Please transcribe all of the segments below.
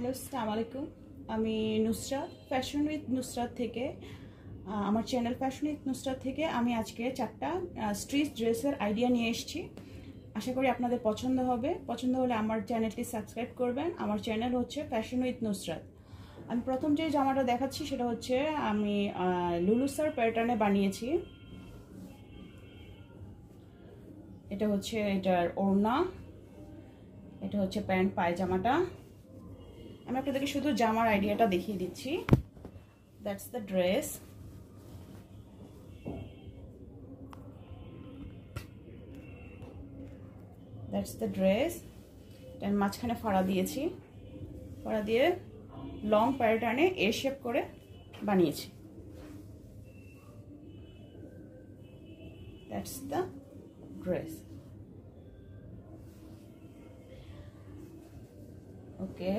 Hello, আসসালামু আলাইকুম। আমি নুসরাত, ফ্যাশন উইথ নুসরাত থেকে, আমার চ্যানেল ফ্যাশন উইথ নুসরাত থেকে আমি আজকে 4টা স্ট্রিচ ড্রেসের আইডিয়া নিয়ে এসেছি। আশা করি আপনাদের পছন্দ হবে। পছন্দ হলে আমার চ্যানেলটি সাবস্ক্রাইব করবেন। আমার চ্যানেল হচ্ছে ফ্যাশন উইথ নুসরাত। আমি প্রথম যে জামাটা দেখাচ্ছি সেটা হচ্ছে আমি লুলুসার প্যাটার্নে বানিয়েছি। এটা হচ্ছে এটার ওড়না, এটা হচ্ছে প্যান্ট পায়জামাটা। আমি আপনাদেরকে শুধু জামার আইডিয়াটা দেখিয়ে দিচ্ছি। That's the dress. এটার মাঝখানে ফাড়া দিয়েছি, ফাড়া দিয়ে লং প্যাটার্নে এ শেপ করে বানিয়েছি। That's the dress. Okay,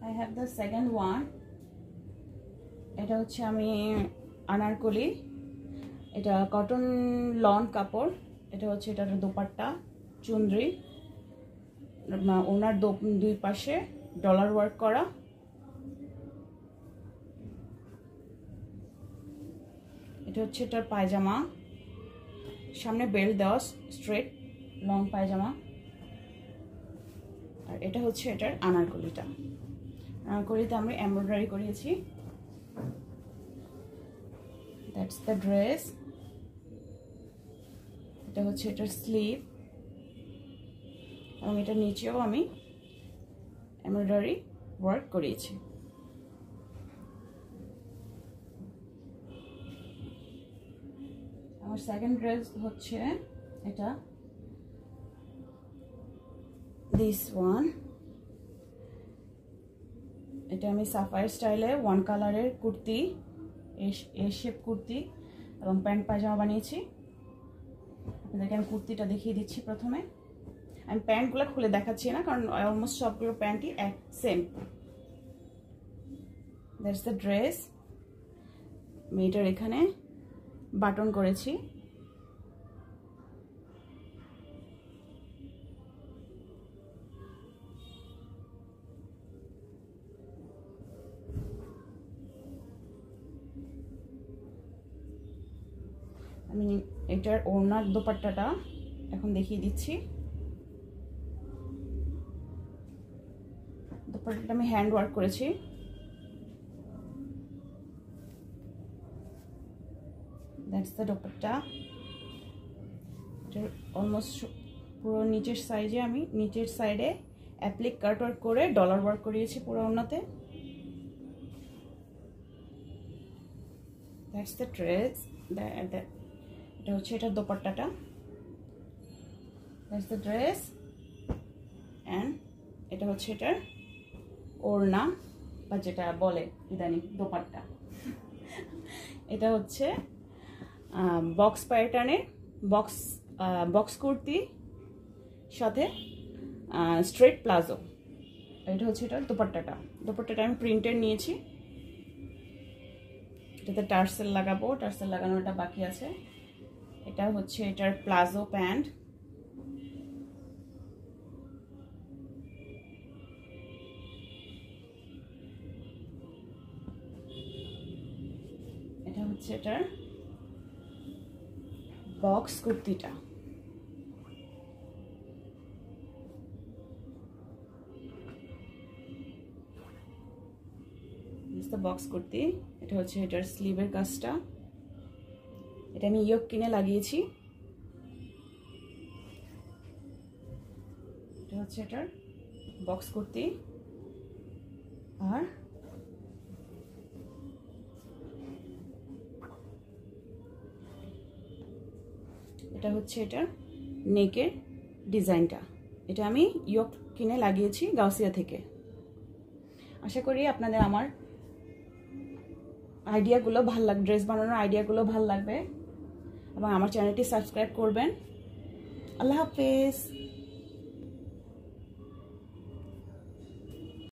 I have the second one. এটা হচ্ছে আমি আনারকলি, এটা কটন লন কাপড়। এটা হচ্ছে এটার দোপাট্টা, চুনরি, ওনার দুই পাশে ডলার ওয়ার্ক করা। এটা হচ্ছে এটার পায়জামা, সামনে বেল্ট দেওয়া, স্ট্রেট লং পায়জামা। আর এটা হচ্ছে এটার আনারকলিটা। আনারকলিতে আমরা এমব্রয়ডারি করিয়েছি। That's the dress. এটা হচ্ছে এটার স্লিভ, এবং এটার নিচেও আমি এমব্রয়ডারি ওয়ার্ক করিয়েছি। আমার সেকেন্ড ড্রেস হচ্ছে এটা, দিস ওয়ান। এটা আমি সাফায়ার স্টাইলে ওয়ান কালারের কুর্তি, এ শেপ কুর্তি এবং প্যান্ট পায়জামা বানিয়েছি। আপনাদেরকে আমি কুর্তিটা দেখিয়ে দিচ্ছি। প্রথমে আমি প্যান্টগুলো খুলে দেখাচ্ছি না, কারণ অলমোস্ট সবগুলো প্যান্টই সেম। That's the dress. আমি এটার এখানে বাটন করেছি। আমি এটার ওড়নার দোপাট্টাটা এখন দেখিয়ে দিচ্ছি। দোপাট্টাটা আমি হ্যান্ড ওয়ার্ক করেছি। That's the dupatta. এটার অলমোস্ট পুরো নিচের সাইডে অ্যাপ্লিক কাট ওয়ার্ক করে ডলার ওয়ার্ক করিয়েছি পুরো ওড়নাতে। That's the dress. এটা হচ্ছে এটার দোপাট্টাটা। দ্যাটস দ্য ড্রেস অ্যান্ড এটা হচ্ছে এটার ওড়না, বা যেটা বলে ইদানিং দোপাট্টা। এটা হচ্ছে বক্স প্যাটার্নের বক্স কুর্তি সাথে স্ট্রেট প্লাজো। এটা হচ্ছে এটার দোপাট্টাটা। দোপাট্টাটা আমি প্রিন্টের নিয়েছি। এটাতে টার্সেল লাগাবো, টার্সেল লাগানোটা বাকি আছে। এটা হচ্ছে এটার প্লাজো প্যান্ট। এটা হচ্ছে এটার বক্স কুর্তিটা। বক্স কুর্তি। এটা হচ্ছে এটার স্লিভের কাজটা। এটা আমি ইয়োক কিনে লাগিয়েছি। এটা হচ্ছে এটার বক্স কুর্তি। আর এটা হচ্ছে এটার নেকের ডিজাইনটা। এটা আমি ইয়োক কিনে লাগিয়েছি গাউসিয়া থেকে। আশা করি আপনাদের আমার আইডিয়াগুলো ভালো লাগবে, ড্রেস বানানোর আইডিয়াগুলো ভালো লাগবে, এবং আমার চ্যানেলটি সাবস্ক্রাইব করবেন। আল্লাহ হাফেজ।